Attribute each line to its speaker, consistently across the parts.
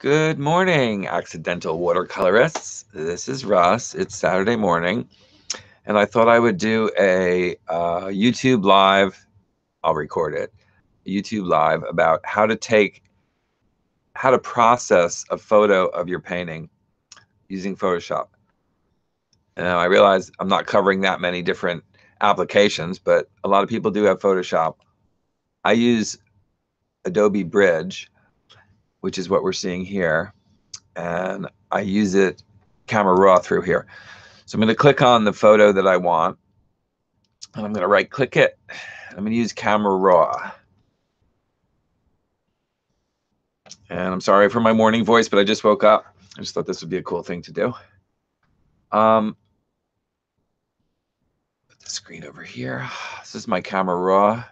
Speaker 1: Good morning, accidental watercolorists. This is Russ. It's Saturday morning, and I thought I would do a YouTube live. I'll record it. YouTube live about how to process a photo of your painting using Photoshop. Now, I realize I'm not covering that many different applications, but a lot of people do have Photoshop. I use Adobe Bridge, which is what we're seeing here, and I use it Camera Raw through here. So I'm going to click on the photo that I want, and I'm going to right click it. I'm going to use Camera Raw. And I'm sorry for my morning voice, but I just woke up. I just thought this would be a cool thing to do. Put the screen over here. This is my Camera Raw.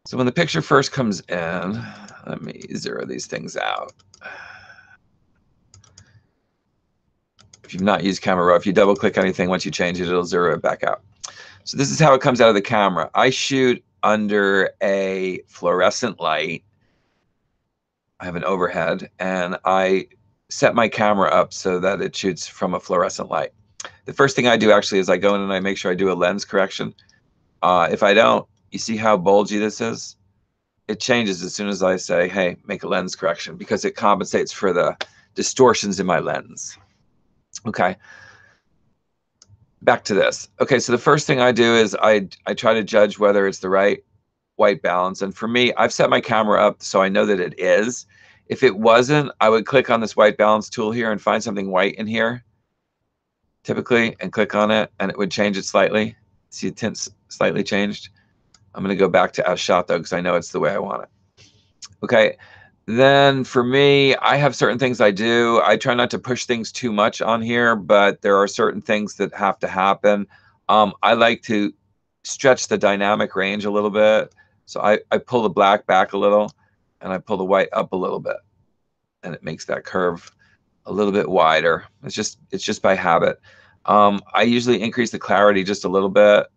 Speaker 1: So when the picture first comes in, let me zero these things out. If you've not used Camera Raw, if you double click anything, once you change it, it'll zero it back out. So this is how it comes out of the camera. I shoot under a fluorescent light. I have an overhead, and I set my camera up so that it shoots from a fluorescent light. The first thing I do actually is I go in and I make sure I do a lens correction. If I don't, you see how bulgy this is? It changes as soon as I say, hey, make a lens correction, because it compensates for the distortions in my lens. Okay. Back to this. Okay, so the first thing I do is I try to judge whether it's the right white balance. And for me, I've set my camera up so I know that it is. If it wasn't, I would click on this white balance tool here and find something white in here, typically, and click on it, and it would change it slightly. See the tint's slightly changed. I'm going to go back to as shot, though, because I know it's the way I want it. Okay, then for me, I have certain things I do. I try not to push things too much on here, but there are certain things that have to happen. I like to stretch the dynamic range a little bit. So I pull the black back a little, and I pull the white up a little bit, and it makes that curve a little bit wider. It's just by habit. I usually increase the clarity just a little bit,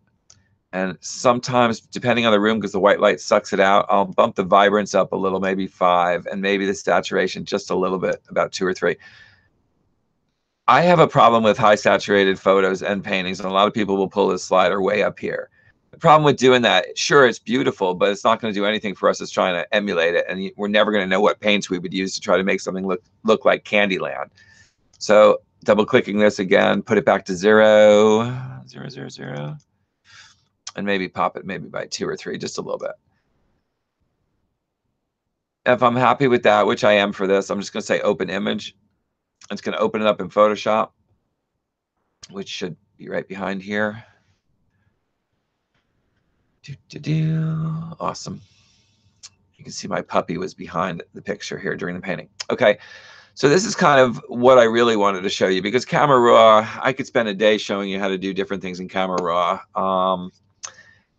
Speaker 1: and sometimes, depending on the room, because the white light sucks it out, I'll bump the vibrance up a little, maybe 5, and maybe the saturation just a little bit, about 2 or 3. I have a problem with high saturated photos and paintings, and a lot of people will pull this slider way up here. The problem with doing that, sure, it's beautiful, but it's not going to do anything for us as trying to emulate it, and we're never going to know what paints we would use to try to make something look like Candyland. So double clicking this again, put it back to 0, 0, 0, 0. And maybe pop it maybe by 2 or 3, just a little bit. If I'm happy with that, which I am for this, I'm just going to say open image. It's going to open it up in Photoshop, which should be right behind here. Awesome. You can see my puppy was behind the picture here during the painting. Okay, so this is kind of what I really wanted to show you, because Camera Raw, I could spend a day showing you how to do different things in Camera Raw.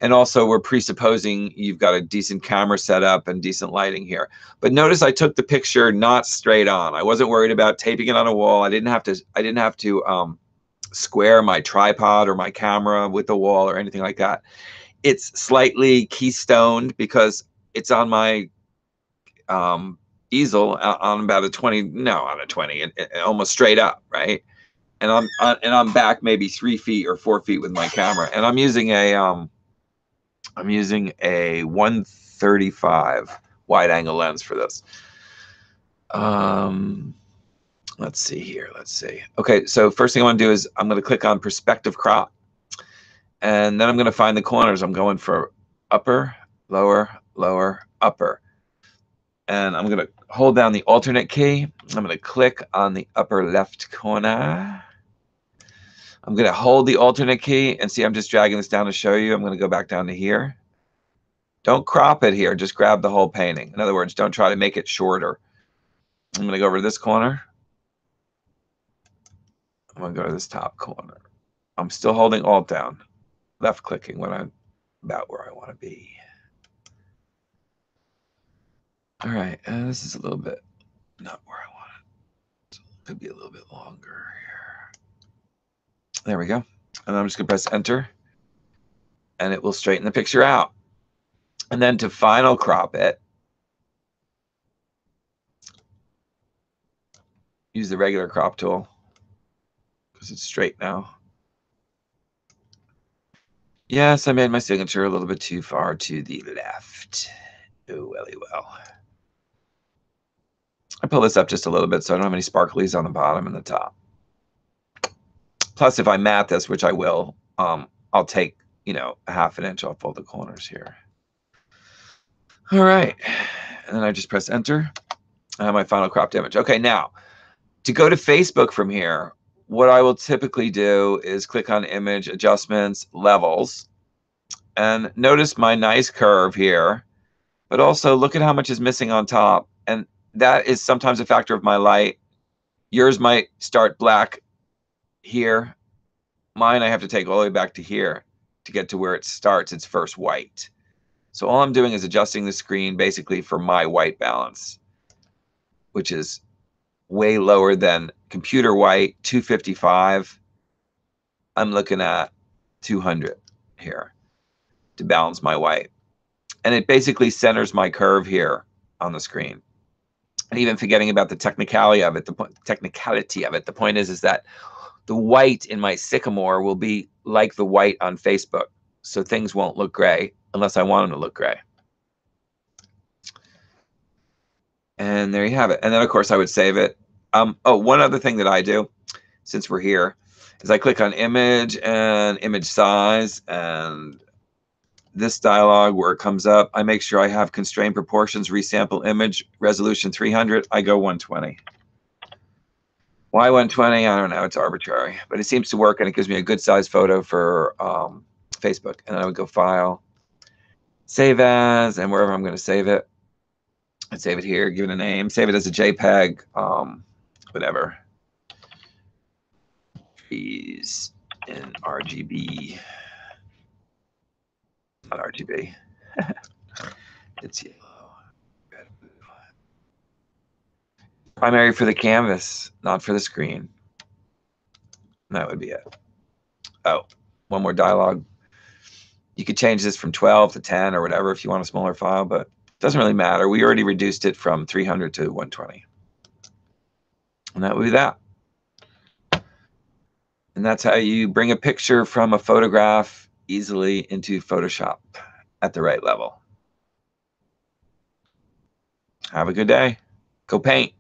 Speaker 1: And also, we're presupposing you've got a decent camera setup and decent lighting here. But notice I took the picture not straight on. I wasn't worried about taping it on a wall. I didn't have to square my tripod or my camera with the wall or anything like that. It's slightly keystoned because it's on my easel on about a 20, no, on a 20, almost straight up, right? And I'm back maybe 3 feet or 4 feet with my camera, and I'm using a 135 wide angle lens for this. Let's see here. Let's see. Okay, so first thing I want to do is I'm going to click on perspective crop, and then I'm going to find the corners. I'm going for upper, lower, lower, upper. And I'm going to hold down the alternate key. I'm going to click on the upper left corner. I'm going to hold the alternate key, and see, I'm just dragging this down to show you. I'm going to go back down to here. Don't crop it here. Just grab the whole painting. In other words, don't try to make it shorter. I'm going to go over to this corner. I'm going to go to this top corner. I'm still holding Alt down, left clicking when I'm about where I want to be. All right, and this is a little bit not where I want it. So it could be a little bit longer here. There we go. And I'm just going to press enter, and it will straighten the picture out. And then to final crop it, use the regular crop tool because it's straight now. Yes, I made my signature a little bit too far to the left. Oh, welly well. I pull this up just a little bit so I don't have any sparklies on the bottom and the top. Plus, if I mat this, which I will, I'll take, you know, a ½ inch off all the corners here. All right. And then I just press enter. I have my final cropped image. Okay, now, to go to Facebook from here, what I will typically do is click on Image, Adjustments, Levels, and notice my nice curve here, but also look at how much is missing on top. And that is sometimes a factor of my light. Yours might start black here. Mine, I have to take all the way back to here to get to where it starts its first white. So all I'm doing is adjusting the screen basically for my white balance, which is way lower than computer white, 255. I'm looking at 200 here to balance my white. And it basically centers my curve here on the screen. And even forgetting about the technicality of it, the point is that the white in my sycamore will be like the white on Facebook. So things won't look gray unless I want them to look gray. And there you have it. And then, of course, I would save it. Oh, one other thing that I do, since we're here, is I click on Image and Image Size, and this dialog where it comes up, I make sure I have Constrained Proportions, Resample Image, Resolution 300. I go 120. Why 120? I don't know. It's arbitrary, but it seems to work, and it gives me a good size photo for Facebook. And then I would go File, Save As, and wherever I'm going to save it. I'd save it here, give it a name, save it as a JPEG, whatever. Trees in RGB. Not RGB. It's yellow. Primary for the canvas, not for the screen. And that would be it. Oh, one more dialogue. You could change this from 12 to 10 or whatever if you want a smaller file, but it doesn't really matter. We already reduced it from 300 to 120. And that would be that. And that's how you bring a picture from a photograph easily into Photoshop at the right level. Have a good day. Go paint.